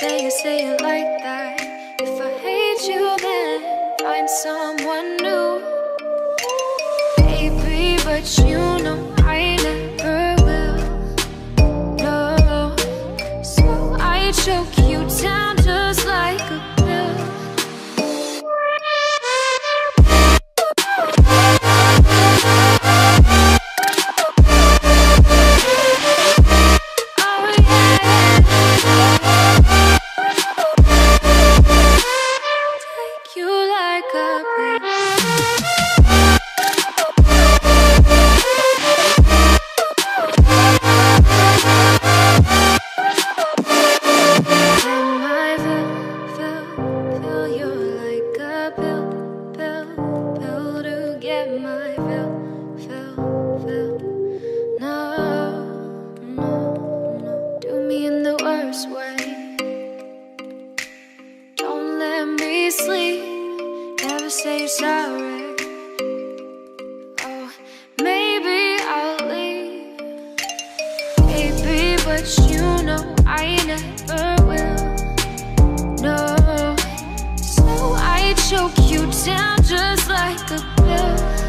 say it like that. If I hate you, then find someone new. Baby, but you know I never will. No, so I choke you down just like a pill. Say you're sorry. Oh, maybe I'll leave. Baby, but you know I never will. No, so I choke you down just like a pill.